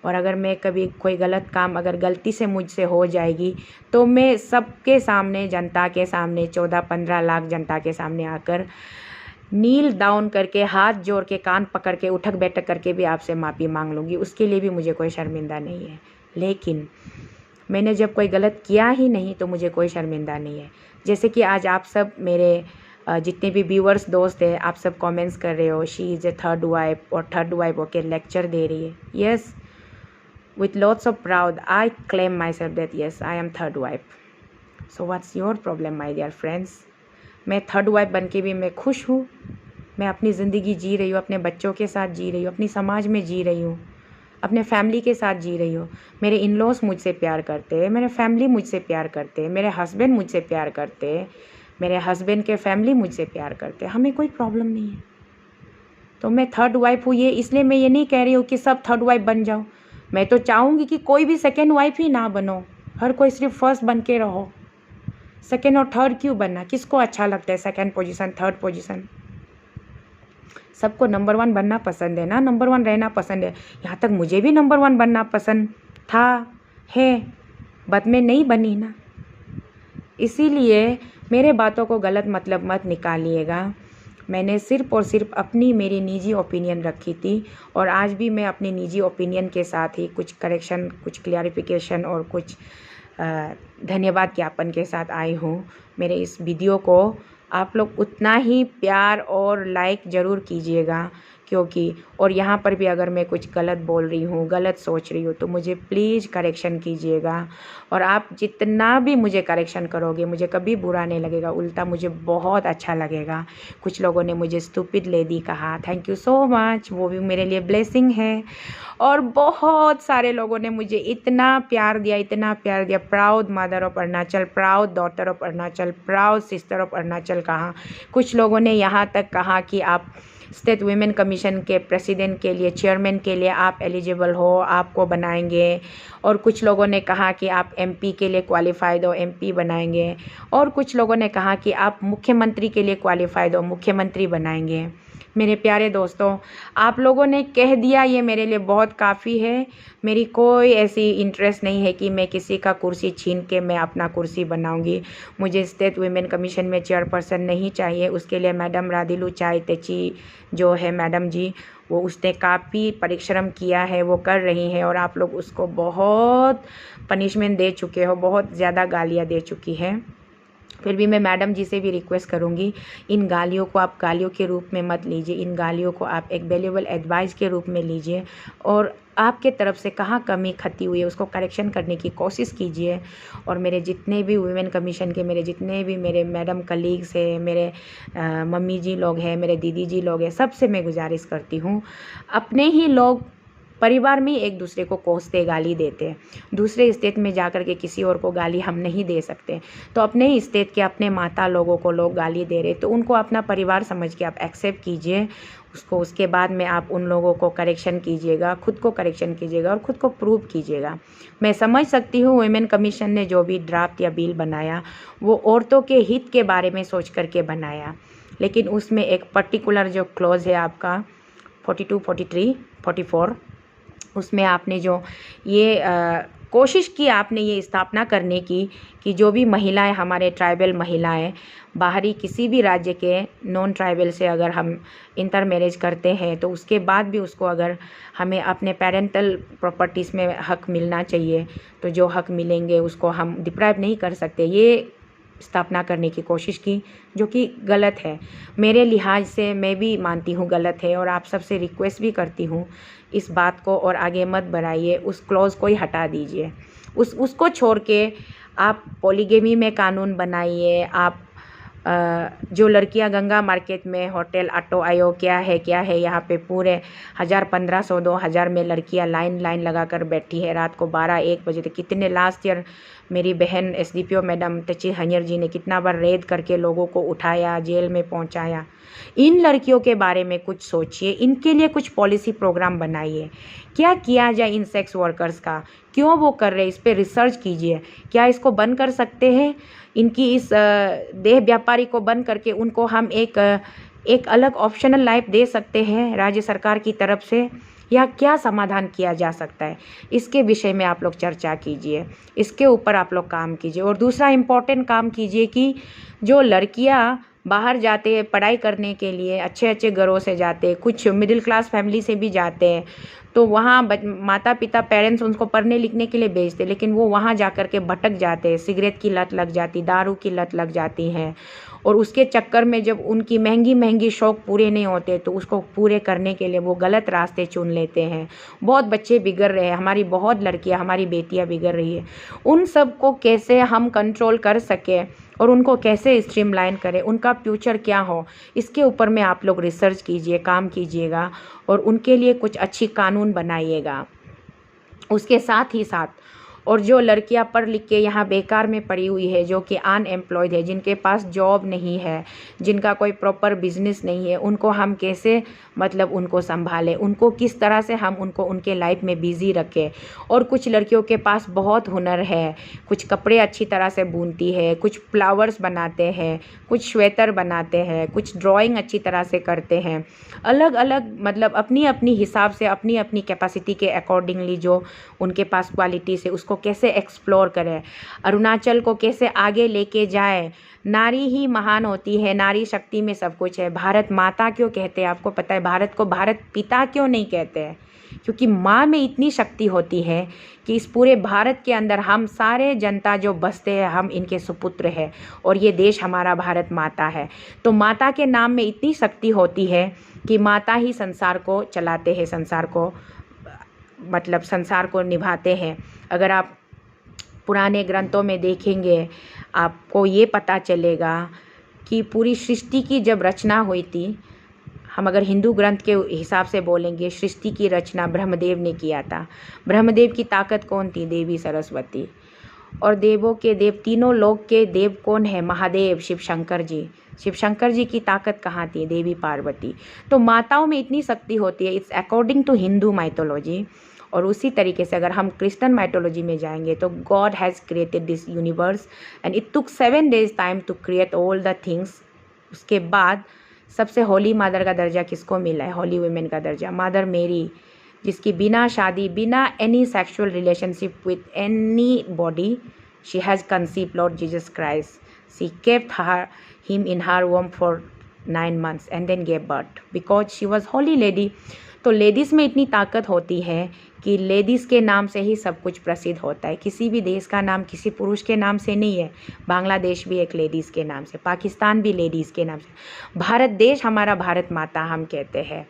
और अगर मैं कभी कोई गलत काम अगर गलती से मुझसे हो जाएगी तो मैं सबके सामने, जनता के सामने, 14-15 लाख जनता के सामने आकर नील डाउन करके, हाथ जोड़ के, कान पकड़ के, उठक बैठक करके भी आपसे माफ़ी मांग लूँगी। उसके लिए भी मुझे कोई शर्मिंदा नहीं है। लेकिन मैंने जब कोई गलत किया ही नहीं तो मुझे कोई शर्मिंदा नहीं है। जैसे कि आज आप सब मेरे जितने भी व्यूअर्स दोस्त हैं, आप सब कमेंट्स कर रहे हो, she is a third wife, और थर्ड वाइफ होके लेक्चर दे रही है। Yes, with lots of proud I claim my self that yes I am third wife. So what's your problem my dear friends? मैं third wife बन के भी मैं खुश हूँ। मैं अपनी ज़िंदगी जी रही हूँ, अपने बच्चों के साथ जी रही हूँ, अपनी समाज में जी रही हूँ, अपने फैमिली के साथ जी रही हूँ। मेरे इन लॉज मुझसे प्यार करते हैं, मेरे फैमिली मुझसे प्यार करते हैं, मेरे हस्बैंड मुझसे प्यार करते हैं, मेरे हस्बैंड के फैमिली मुझसे प्यार करते हैं। हमें कोई प्रॉब्लम नहीं है। तो मैं थर्ड वाइफ हूँ, ये इसलिए मैं ये नहीं कह रही हूँ कि सब थर्ड वाइफ बन जाओ। मैं तो चाहूँगी कि कोई भी सेकेंड वाइफ ही ना बनो, हर कोई सिर्फ फर्स्ट बन के रहो। सेकेंड और थर्ड क्यों बनना? किसको अच्छा लगता है सेकेंड पोजीशन, थर्ड पोजीशन? सबको नंबर 1 बनना पसंद है ना, नंबर 1 रहना पसंद है। यहाँ तक मुझे भी नंबर 1 बनना पसंद था, है, बट मैं नहीं बनी ना। इसीलिए मेरे बातों को गलत मतलब मत निकालिएगा। मैंने सिर्फ़ और सिर्फ अपनी मेरी निजी ओपिनियन रखी थी, और आज भी मैं अपनी निजी ओपिनियन के साथ ही कुछ करेक्शन, कुछ क्लैरिफिकेशन और कुछ धन्यवाद ज्ञापन के साथ आई हूँ। मेरे इस वीडियो को आप लोग उतना ही प्यार और लाइक ज़रूर कीजिएगा, क्योंकि और यहाँ पर भी अगर मैं कुछ गलत बोल रही हूँ, गलत सोच रही हूँ, तो मुझे प्लीज़ करेक्शन कीजिएगा। और आप जितना भी मुझे करेक्शन करोगे मुझे कभी बुरा नहीं लगेगा, उल्टा मुझे बहुत अच्छा लगेगा। कुछ लोगों ने मुझे स्टूपिड लेडी कहा, थैंक यू सो मच, वो भी मेरे लिए ब्लेसिंग है। और बहुत सारे लोगों ने मुझे इतना प्यार दिया, इतना प्यार दिया। Proud mother of Arunachal, proud daughter of Arunachal, proud sister of Arunachal कहा। कुछ लोगों ने यहाँ तक कहा कि आप स्टेट वुमेन कमीशन के प्रेसिडेंट के लिए, चेयरमैन के लिए आप एलिजिबल हो, आपको बनाएंगे। और कुछ लोगों ने कहा कि आप एमपी के लिए क्वालिफाइड हो, एमपी बनाएंगे। और कुछ लोगों ने कहा कि आप मुख्यमंत्री के लिए क्वालिफाइड हो, मुख्यमंत्री बनाएंगे। मेरे प्यारे दोस्तों, आप लोगों ने कह दिया, ये मेरे लिए बहुत काफ़ी है। मेरी कोई ऐसी इंटरेस्ट नहीं है कि मैं किसी का कुर्सी छीन के मैं अपना कुर्सी बनाऊंगी। मुझे स्टेट वुमेन कमीशन में चेयरपर्सन नहीं चाहिए। उसके लिए मैडम राधिलू चाई तेची जो है मैडम जी, वो उसने काफ़ी परिश्रम किया है, वो कर रही हैं। और आप लोग उसको बहुत पनिशमेंट दे चुके हो, बहुत ज़्यादा गालियाँ दे चुकी है। फिर भी मैं मैडम जी से भी रिक्वेस्ट करूंगी, इन गालियों को आप गालियों के रूप में मत लीजिए, इन गालियों को आप एक वैल्यूएबल एडवाइस के रूप में लीजिए। और आपके तरफ से कहाँ कमी खती हुई है उसको करेक्शन करने की कोशिश कीजिए। और मेरे जितने भी वुमेन कमीशन के मेरे जितने भी मेरे मैडम कलीग्स हैं, मेरे मम्मी जी लोग हैं, मेरे दीदी जी लोग हैं, सबसे मैं गुजारिश करती हूँ, अपने ही लोग परिवार में एक दूसरे को कोसते, गाली देते हैं। दूसरे स्टेट में जाकर के किसी और को गाली हम नहीं दे सकते। तो अपने ही स्टेट के अपने माता लोगों को लोग गाली दे रहे, तो उनको अपना परिवार समझ के आप एक्सेप्ट कीजिए उसको। उसके बाद में आप उन लोगों को करेक्शन कीजिएगा, खुद को करेक्शन कीजिएगा और खुद को प्रूव कीजिएगा। मैं समझ सकती हूँ वुमेन कमीशन ने जो भी ड्राफ्ट या बिल बनाया वो औरतों के हित के बारे में सोच करके बनाया, लेकिन उसमें एक पर्टिकुलर जो क्लॉज है आपका 42, 43, 44, उसमें आपने जो ये कोशिश की, आपने ये स्थापना करने की कि जो भी महिलाएं, हमारे ट्राइबल महिलाएं बाहरी किसी भी राज्य के नॉन ट्राइबल से अगर हम इंटर मैरिज करते हैं तो उसके बाद भी उसको अगर हमें अपने पेरेंटल प्रॉपर्टीज़ में हक मिलना चाहिए, तो जो हक मिलेंगे उसको हम डिप्राइव नहीं कर सकते। ये स्थापना करने की कोशिश की, जो कि गलत है। मेरे लिहाज से मैं भी मानती हूँ गलत है, और आप सबसे रिक्वेस्ट भी करती हूँ इस बात को और आगे मत बढ़ाइए, उस क्लॉज को ही हटा दीजिए। उसको छोड़ के आप पॉलीगेमी में कानून बनाइए। आप जो लड़कियां गंगा मार्केट में होटल ऑटो आयोग क्या है यहाँ पे पूरे 1000, 1500, 2000 में लड़कियां लाइन लगाकर बैठी है रात को 12-1 बजे तक। कितने लास्ट ईयर मेरी बहन एसडीपीओ मैडम तेची हनियर जी ने कितना बार रेड करके लोगों को उठाया, जेल में पहुंचाया। इन लड़कियों के बारे में कुछ सोचिए, इनके लिए कुछ पॉलिसी प्रोग्राम बनाइए। क्या किया जाए इन सेक्स वर्कर्स का, क्यों वो कर रहे हैं, इस पर रिसर्च कीजिए। क्या इसको बंद कर सकते हैं? इनकी इस देह व्यापारी को बंद करके उनको हम एक अलग ऑप्शनल लाइफ दे सकते हैं राज्य सरकार की तरफ से, या क्या समाधान किया जा सकता है? इसके विषय में आप लोग चर्चा कीजिए, इसके ऊपर आप लोग काम कीजिए। और दूसरा इम्पोर्टेंट काम कीजिए कि जो लड़कियां बाहर जाते हैं पढ़ाई करने के लिए, अच्छे अच्छे घरों से जाते हैं, कुछ मिडिल क्लास फैमिली से भी जाते हैं, तो वहाँ माता पिता पेरेंट्स उनको पढ़ने लिखने के लिए भेजते, लेकिन वो वहाँ जाकर के भटक जाते हैं। सिगरेट की लत लग जाती, दारू की लत लग जाती है, और उसके चक्कर में जब उनकी महंगी शौक पूरे नहीं होते तो उसको पूरे करने के लिए वो गलत रास्ते चुन लेते हैं। बहुत बच्चे बिगड़ रहे हैं, हमारी बहुत लड़कियां, हमारी बेटियां बिगड़ रही है। उन सब को कैसे हम कंट्रोल कर सकें और उनको कैसे स्ट्रीमलाइन करें, उनका फ्यूचर क्या हो, इसके ऊपर में आप लोग रिसर्च कीजिए, काम कीजिएगा और उनके लिए कुछ अच्छी कानून बनाइएगा। उसके साथ ही साथ और जो लड़कियां पढ़ लिख के यहाँ बेकार में पड़ी हुई है, जो कि अनएम्प्लॉयड है, जिनके पास जॉब नहीं है, जिनका कोई प्रॉपर बिजनेस नहीं है, उनको हम कैसे मतलब उनको संभालें, उनको किस तरह से हम उनको उनके लाइफ में बिजी रखें। और कुछ लड़कियों के पास बहुत हुनर है, कुछ कपड़े अच्छी तरह से बुनती है, कुछ फ्लावर्स बनाते हैं, कुछ स्वेटर बनाते हैं, कुछ ड्राइंग अच्छी तरह से करते हैं। अलग अलग मतलब अपनी अपनी हिसाब से, अपनी अपनी कैपेसिटी के अकॉर्डिंगली जो उनके पास क्वालिटीज़ है उसको कैसे एक्सप्लोर करें, अरुणाचल को कैसे आगे लेके जाए। नारी ही महान होती है, नारी शक्ति में सब कुछ है। भारत माता क्यों कहते हैं, आपको पता है? भारत को भारत पिता क्यों नहीं कहते हैं? क्योंकि माँ में इतनी शक्ति होती है कि इस पूरे भारत के अंदर हम सारे जनता जो बसते हैं, हम इनके सुपुत्र हैं और ये देश हमारा भारत माता है। तो माता के नाम में इतनी शक्ति होती है कि माता ही संसार को चलाते हैं, संसार को मतलब संसार को निभाते हैं। अगर आप पुराने ग्रंथों में देखेंगे आपको ये पता चलेगा कि पूरी सृष्टि की जब रचना हुई थी, हम अगर हिंदू ग्रंथ के हिसाब से बोलेंगे, सृष्टि की रचना ब्रह्मदेव ने किया था। ब्रह्मदेव की ताकत कौन थी? देवी सरस्वती। और देवों के देव, तीनों लोक के देव कौन है? महादेव, शिव शंकर जी। शिव शंकर जी की ताकत कहाँ थी? देवी पार्वती। तो माताओं में इतनी शक्ति होती है, it's according to Hindu mythology. और उसी तरीके से अगर हम क्रिश्चियन माइथोलॉजी में जाएंगे तो God has created this universe and it took 7 days time to create all the things. उसके बाद सबसे होली मदर का दर्जा किसको मिला है? होली वुमेन का दर्जा मदर मेरी, जिसकी बिना शादी, बिना any sexual relationship with anybody, she has conceived lord Jesus Christ. She kept him in her womb for 9 months and then gave birth because she was holy lady. तो ladies में इतनी ताकत होती है कि लेडीज़ के नाम से ही सब कुछ प्रसिद्ध होता है। किसी भी देश का नाम किसी पुरुष के नाम से नहीं है। बांग्लादेश भी एक लेडीज़ के नाम से, पाकिस्तान भी लेडीज़ के नाम से, भारत देश हमारा भारत माता हम कहते हैं।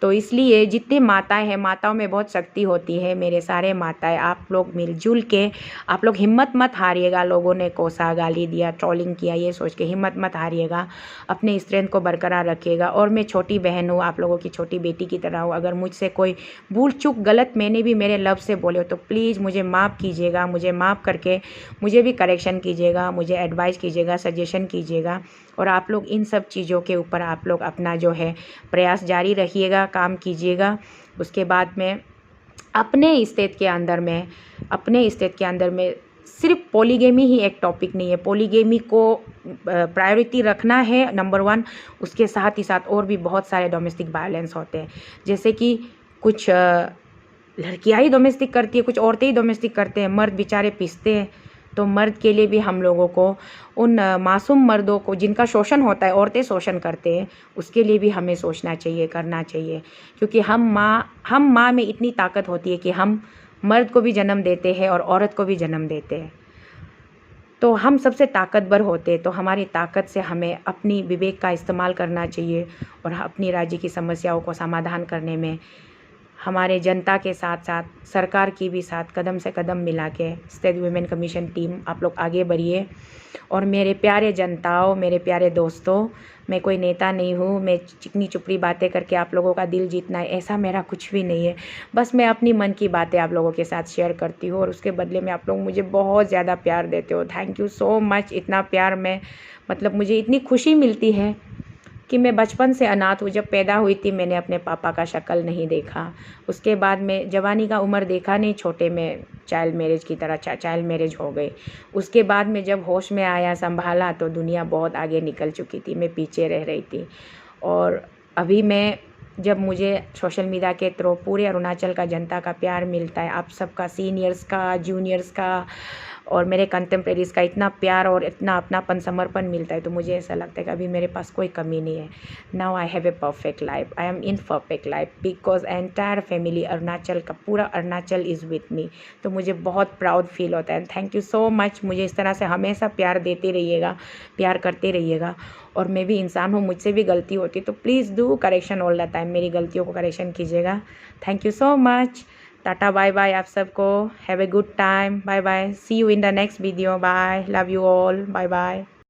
तो इसलिए जितनी माताएं हैं, माताओं में बहुत शक्ति होती है। मेरे सारे माताएं, आप लोग मिलजुल के, आप लोग हिम्मत मत हारिएगा। लोगों ने कोसा, गाली दिया, ट्रोलिंग किया, ये सोच के हिम्मत मत हारिएगा, अपने स्ट्रेंथ को बरकरार रखिएगा। और मैं छोटी बहन हूँ, आप लोगों की छोटी बेटी की तरह हूँ। अगर मुझसे कोई भूल चूक गलत मैंने भी मेरे लफ्ज़ से बोले हो तो प्लीज़ मुझे माफ़ कीजिएगा। मुझे माफ़ करके मुझे भी करेक्शन कीजिएगा, मुझे एडवाइस कीजिएगा, सजेशन कीजिएगा। और आप लोग इन सब चीज़ों के ऊपर आप लोग अपना जो है प्रयास जारी रखिएगा, काम कीजिएगा। उसके बाद में अपने स्टेट के अंदर में सिर्फ पॉलीगेमी ही एक टॉपिक नहीं है। पॉलीगेमी को प्रायोरिटी रखना है नंबर 1। उसके साथ ही साथ और भी बहुत सारे डोमेस्टिक वायलेंस होते हैं, जैसे कि कुछ लड़कियां ही डोमेस्टिक करती है, कुछ औरतें ही डोमेस्टिक करते हैं, मर्द बेचारे पिसते हैं। तो मर्द के लिए भी हम लोगों को उन मासूम मर्दों को जिनका शोषण होता है, औरतें शोषण करते हैं, उसके लिए भी हमें सोचना चाहिए, करना चाहिए। क्योंकि हम माँ में इतनी ताकत होती है कि हम मर्द को भी जन्म देते हैं और औरत को भी जन्म देते हैं। तो हम सबसे ताकतवर होते हैं। तो हमारी ताकत से हमें अपनी विवेक का इस्तेमाल करना चाहिए और अपनी राज्य की समस्याओं को समाधान करने में हमारे जनता के साथ साथ सरकार की भी साथ कदम से कदम मिला के स्टेट वुमेन कमीशन टीम आप लोग आगे बढ़िए। और मेरे प्यारे जनताओं, मेरे प्यारे दोस्तों, मैं कोई नेता नहीं हूँ, मैं चिकनी चुपड़ी बातें करके आप लोगों का दिल जीतना है ऐसा मेरा कुछ भी नहीं है। बस मैं अपनी मन की बातें आप लोगों के साथ शेयर करती हूँ और उसके बदले में आप लोग मुझे बहुत ज़्यादा प्यार देते हो। Thank you so much. इतना प्यार मैं मतलब मुझे इतनी खुशी मिलती है कि मैं बचपन से अनाथ हूँ। जब पैदा हुई थी मैंने अपने पापा का शक्ल नहीं देखा। उसके बाद में जवानी का उम्र देखा नहीं, छोटे में चाइल्ड मैरिज की तरह चाइल्ड मैरिज हो गई। उसके बाद में जब होश में आया, संभाला, तो दुनिया बहुत आगे निकल चुकी थी, मैं पीछे रह रही थी। और अभी मैं जब मुझे सोशल मीडिया के थ्रू पूरे अरुणाचल का जनता का प्यार मिलता है, आप सबका, सीनियर्स का, जूनियर्स का और मेरे कंटेम्प्रेरीज का इतना प्यार और इतना अपनापन, समर्पण मिलता है, तो मुझे ऐसा लगता है कि अभी मेरे पास कोई कमी नहीं है। Now I have a perfect life, I am in perfect life because entire family Arunachal का पूरा अरुणाचल इज़ विथ मी। तो मुझे बहुत प्राउड फील होता है। Thank you so much. मुझे इस तरह से हमेशा प्यार देते रहिएगा, प्यार करते रहिएगा। और मैं भी इंसान हूँ, मुझसे भी गलती होती है, तो please do correction all the time, मेरी गलतियों को करेक्शन कीजिएगा। Thank you so much. Tata bye bye आप सबको। Have a good time. Bye bye. See you in the next video. Bye. Love you all. Bye bye.